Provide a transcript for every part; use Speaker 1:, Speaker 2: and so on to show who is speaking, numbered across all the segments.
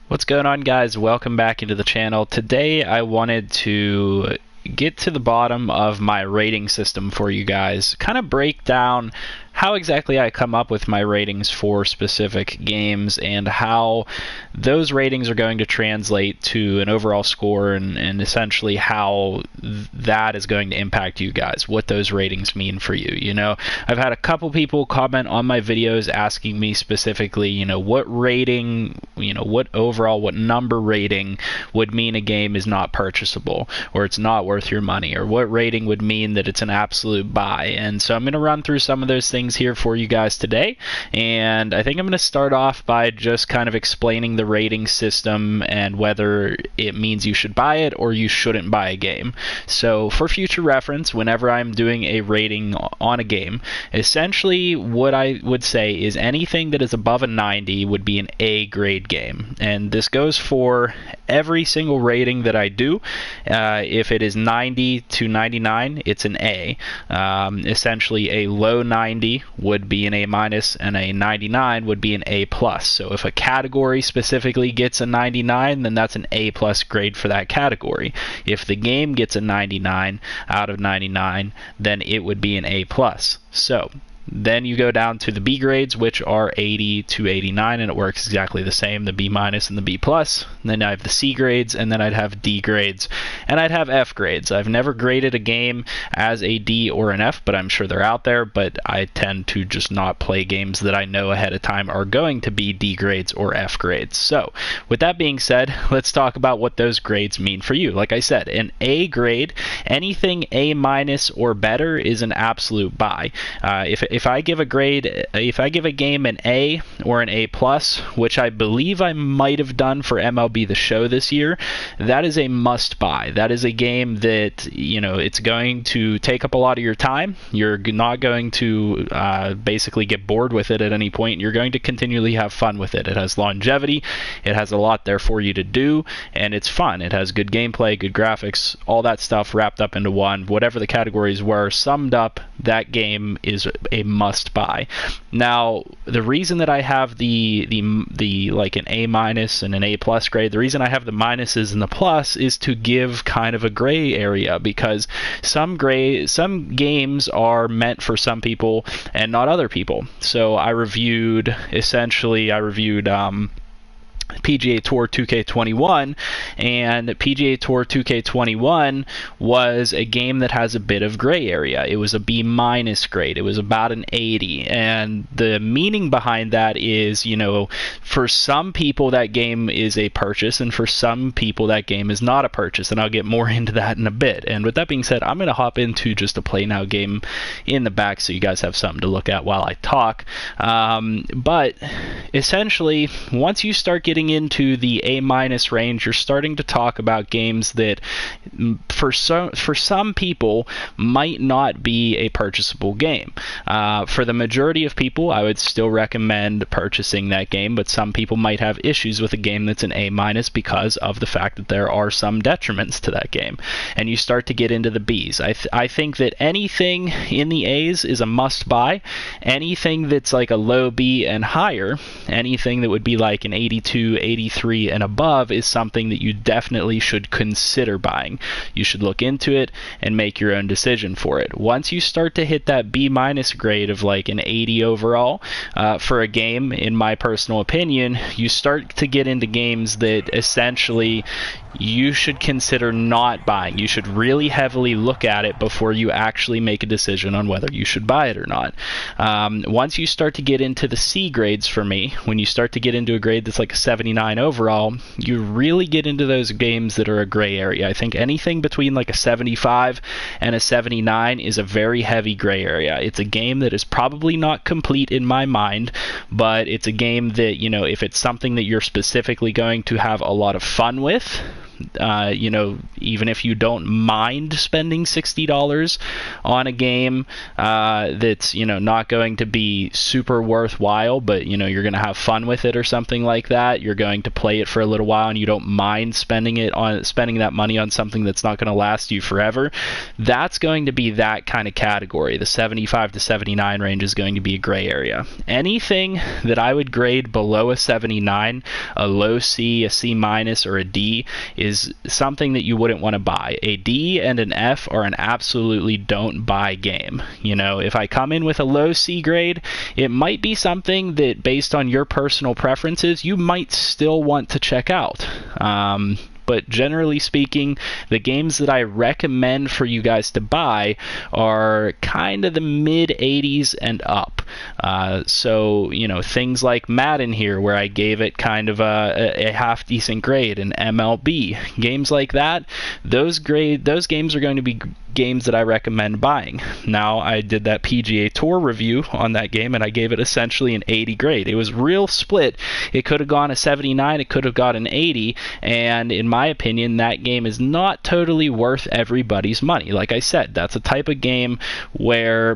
Speaker 1: What's going on, guys? Welcome back into the channel. Today I wanted to get to the bottom of my rating system for you guys, kind of break down how exactly I come up with my ratings for specific games and how those ratings are going to translate to an overall score, and essentially how that is going to impact you guys, what those ratings mean for you. I've had a couple people comment on my videos asking me specifically, what rating, what number rating would mean a game is not purchasable or it's not worth your money, or what rating would mean that it's an absolute buy. And so I'm going to run through some of those things here for you guys today, and I think I'm going to start off by just kind of explaining the rating system and whether it means you should buy it or you shouldn't buy a game. So for future reference, whenever I'm doing a rating on a game, essentially what I would say is anything that is above a 90 would be an A grade game, and this goes for every single rating that I do. If it is 90 to 99, it's an A. Essentially a low 90 would be an A minus, and a 99 would be an A plus. So if a category specifically gets a 99, then that's an A plus grade for that category. If the game gets a 99 out of 99, then it would be an A plus. So then you go down to the B grades, which are 80 to 89, and it works exactly the same, the B minus and the B plus. And then I have the C grades, and then I'd have D grades, and I'd have F grades. I've never graded a game as a D or an F, but I'm sure they're out there, but I tend to just not play games that I know ahead of time are going to be D grades or F grades. So with that being said, let's talk about what those grades mean for you. Like I said, an A grade, anything A minus or better is an absolute buy. If I give a game an A or an A plus, which I believe I might have done for MLB The Show this year, that is a must buy. That is a game that, it's going to take up a lot of your time. You're not going to basically get bored with it at any point. You're going to continually have fun with it. It has longevity. It has a lot there for you to do, and it's fun. It has good gameplay, good graphics, all that stuff wrapped up into one. Whatever the categories were summed up, that game is a must buy. Now, the reason that I have the like an A minus and an A plus grade, the reason I have the minuses and the plus is to give kind of a gray area, because some games are meant for some people and not other people. So I reviewed PGA Tour 2K21, and PGA Tour 2K21 was a game that has a bit of gray area. It was a B minus grade. It was about an 80, and the meaning behind that is, for some people that game is a purchase, and for some people that game is not a purchase, and I'll get more into that in a bit. And with that being said, I'm going to hop into just a play now game in the back so you guys have something to look at while I talk. But essentially, once you start getting into the A minus range, you're starting to talk about games that for some people might not be a purchasable game. For the majority of people, I would still recommend purchasing that game, but some people might have issues with a game that's an A minus because of the fact that there are some detriments to that game. And you start to get into the Bs. I think that anything in the A's is a must buy. Anything that's like a low B and higher, anything that would be like an 82, 83 and above, is something that you definitely should consider buying. You should look into it and make your own decision for it. Once you start to hit that B minus grade of like an 80 overall for a game, in my personal opinion, you start to get into games that essentially you should consider not buying. You should really heavily look at it before you actually make a decision on whether you should buy it or not. Once you start to get into the C grades, for me, when you start to get into a grade that's like a 79 overall, you really get into those games that are a gray area. I think anything between like a 75 and a 79 is a very heavy gray area. It's a game that is probably not complete in my mind, but it's a game that, if it's something that you're specifically going to have a lot of fun with, even if you don't mind spending $60 on a game that's, you know, not going to be super worthwhile, but, you know, you're going to have fun with it or something like that. You're going to play it for a little while and you don't mind spending that money on something that's not going to last you forever. That's going to be that kind of category. The 75 to 79 range is going to be a gray area. Anything that I would grade below a 79, a low C, a C minus, or a D is something that you wouldn't want to buy. A D and an F are an absolutely don't buy game. You know, if I come in with a low C grade, it might be something that, based on your personal preferences, you might still want to check out. But generally speaking, the games that I recommend for you guys to buy are kind of the mid 80s and up. So, you know, things like Madden here, where I gave it kind of a half decent grade, and MLB, games like that, those games are going to be games that I recommend buying. Now, I did that PGA Tour review on that game, and I gave it essentially an 80 grade. It was real split. It could have gone a 79, it could have got an 80, and in my opinion, that game is not totally worth everybody's money. Like I said, that's a type of game where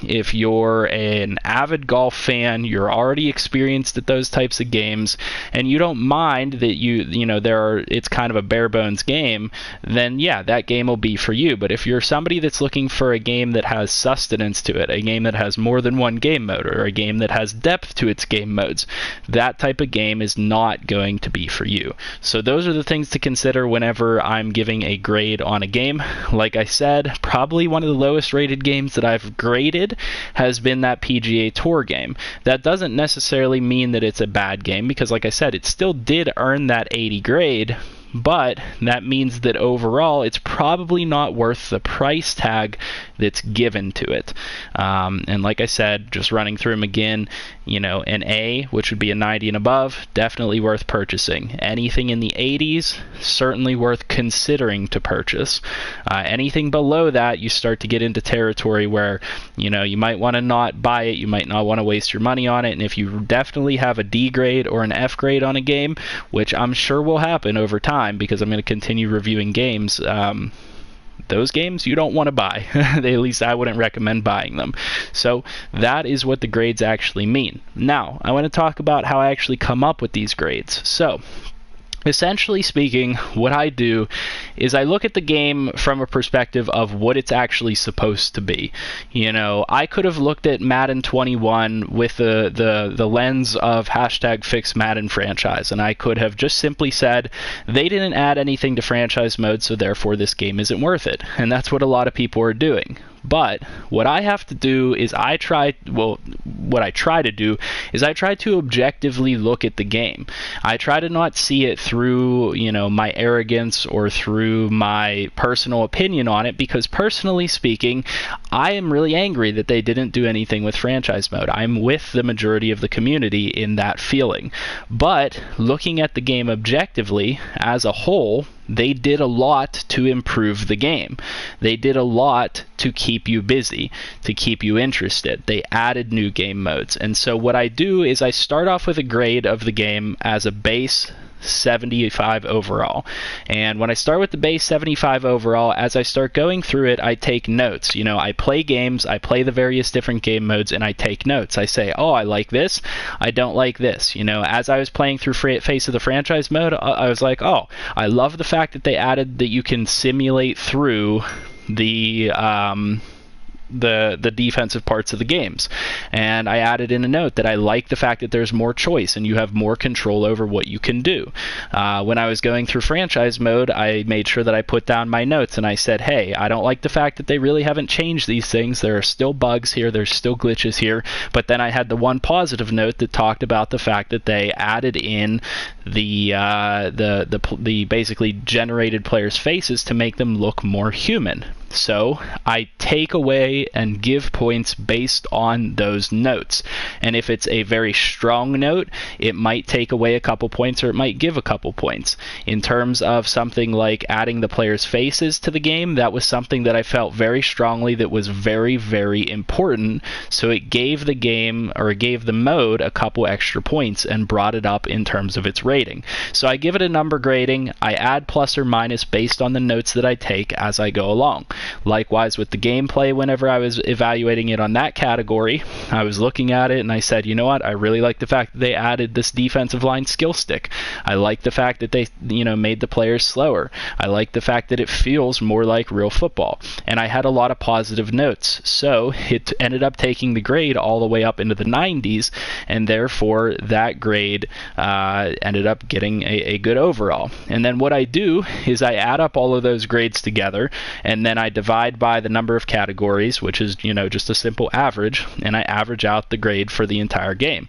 Speaker 1: if you're an avid golf fan, you're already experienced at those types of games, and you don't mind that it's kind of a bare bones game, then yeah, that game will be for you. But if you're somebody that's looking for a game that has sustenance to it, a game that has more than one game mode, or a game that has depth to its game modes, that type of game is not going to be for you. So those are the things to consider whenever I'm giving a grade on a game. Like I said, probably one of the lowest rated games that I've graded has been that PGA Tour game. That doesn't necessarily mean that it's a bad game, because like I said, it still did earn that 80 grade, but that means that overall it's probably not worth the price tag that's given to it. And like I said, just running through them again, you know, an A, which would be a 90 and above, definitely worth purchasing. Anything in the 80s, certainly worth considering to purchase. Anything below that, you start to get into territory where, you know, you might want to not buy it, you might not want to waste your money on it, and if you definitely have a D grade or an F grade on a game, which I'm sure will happen over time because I'm going to continue reviewing games, those games you don't want to buy. At least I wouldn't recommend buying them. So that is what the grades actually mean. Now, I want to talk about how I actually come up with these grades. So, essentially speaking, what I do is I look at the game from a perspective of what it's actually supposed to be. You know, I could have looked at Madden 21 with the lens of hashtag fix Madden franchise, and I could have just simply said, they didn't add anything to franchise mode, so therefore this game isn't worth it. And that's what a lot of people are doing. But what I have to do is I try to objectively look at the game. I try to not see it through, you know, my arrogance or through my personal opinion on it, because personally speaking, I am really angry that they didn't do anything with franchise mode. I'm with the majority of the community in that feeling. But looking at the game objectively as a whole, they did a lot to improve the game. They did a lot to keep you busy, to keep you interested. They added new game modes. And so what I do is I start off with a grade of the game as a base 75 overall. And when I start with the base 75 overall, as I start going through it, I take notes. You know, I play games, I play the various different game modes, and I take notes. I say, oh, I like this, I don't like this. You know, as I was playing through Face of the Franchise mode, I was like, oh, I love the fact that they added that you can simulate through the defensive parts of the games. And I added in a note that I like the fact that there's more choice and you have more control over what you can do. When I was going through franchise mode, I made sure that I put down my notes and I said, hey, I don't like the fact that they really haven't changed these things. There are still bugs here, there's still glitches here. But then I had the one positive note that talked about the fact that they added in the basically generated players' faces to make them look more human. So I take away play and give points based on those notes. And if it's a very strong note, it might take away a couple points or it might give a couple points. In terms of something like adding the players' faces to the game, that was something that I felt very strongly that was very, very important. So it gave the game, or it gave the mode, a couple extra points and brought it up in terms of its rating. So I give it a number grading. I add plus or minus based on the notes that I take as I go along. Likewise with the gameplay, whenever I was evaluating it on that category, I was looking at it and I said, you know what, I really like the fact that they added this defensive line skill stick. I like the fact that they, made the players slower. I like the fact that it feels more like real football. And I had a lot of positive notes. So it ended up taking the grade all the way up into the 90s, and therefore that grade ended up getting a good overall. And then what I do is I add up all of those grades together, and then I divide by the number of categories, which is, just a simple average, and I average out the grade for the entire game.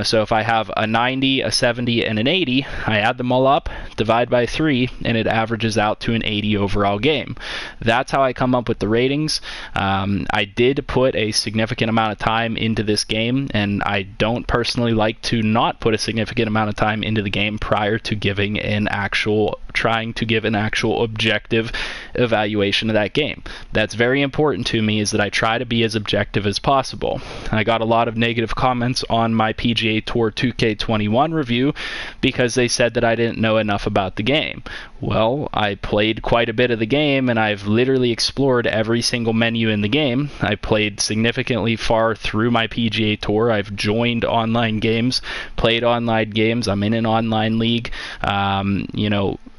Speaker 1: So if I have a 90, a 70, and an 80, I add them all up, divide by 3, and it averages out to an 80 overall game. That's how I come up with the ratings. I did put a significant amount of time into this game, and I don't personally like to not put a significant amount of time into the game prior to trying to give an actual objective evaluation of that game. That's very important to me, is that I try to be as objective as possible. I got a lot of negative comments on my PGA Tour 2K21 review because they said that I didn't know enough about the game. Well, I played quite a bit of the game, and I've literally explored every single menu in the game. I played significantly far through my PGA Tour. I've joined online games, played online games. I'm in an online league.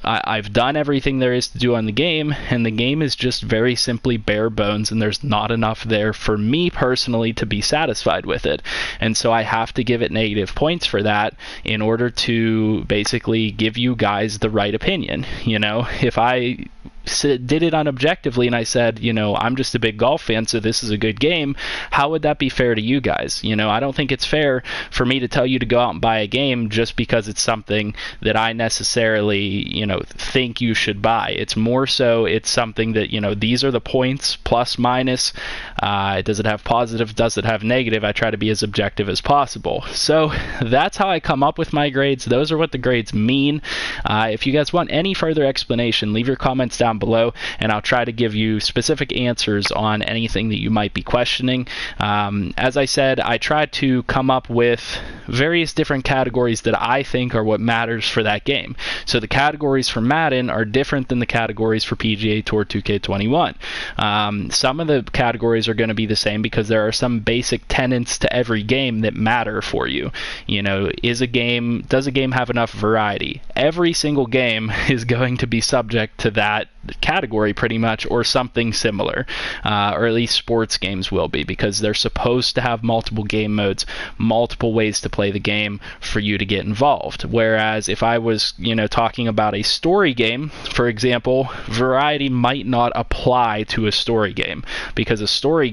Speaker 1: I've done everything there is to do on the game, and the game is just very simply bare bones, and there's not enough there for me personally to be satisfied with it. And so I have to give it negative points for that in order to basically give you guys the right opinion. If I did it unobjectively and I said, I'm just a big golf fan, so this is a good game, how would that be fair to you guys? I don't think it's fair for me to tell you to go out and buy a game just because it's something that I necessarily, think you should buy. It's more so it's something that, these are the points, plus, minus. Does it have positive? Does it have negative? I try to be as objective as possible. So that's how I come up with my grades. Those are what the grades mean. If you guys want any further explanation, leave your comments down below, and I'll try to give you specific answers on anything that you might be questioning. As I said, I try to come up with various different categories that I think are what matters for that game. So the categories for Madden are different than the categories for PGA Tour 2K21. Some of the categories are going to be the same because there are some basic tenets to every game that matter for you. Does a game have enough variety? Every single game is going to be subject to that category pretty much, or something similar, or at least sports games will be, because they're supposed to have multiple game modes, multiple ways to play the game for you to get involved. Whereas if I was talking about a story game, for example, variety might not apply to a story game, because a story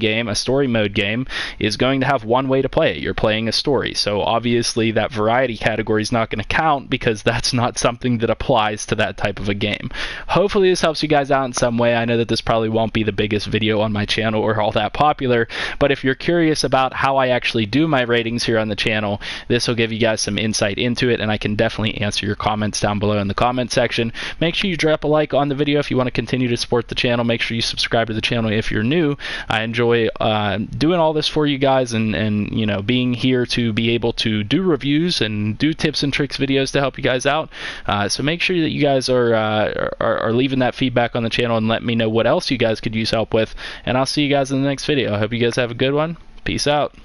Speaker 1: mode game, is going to have one way to play it. You're playing a story, so obviously that variety category is not going to count, because that's not something that applies to that type of a game. Hopefully this helps you guys out in some way. I know that this probably won't be the biggest video on my channel or all that popular, but if you're curious about how I actually do my ratings here on the channel, this will give you guys some insight into it, and I can definitely answer your comments down below in the comment section. Make sure you drop a like on the video if you want to continue to support the channel. Make sure you subscribe to the channel if you're new. I enjoy doing all this for you guys, and being here to be able to do reviews and do tips and tricks videos to help you guys out. So make sure that you guys are leaving that feedback on the channel and let me know what else you guys could use help with, and I'll see you guys in the next video. I hope you guys have a good one. Peace out.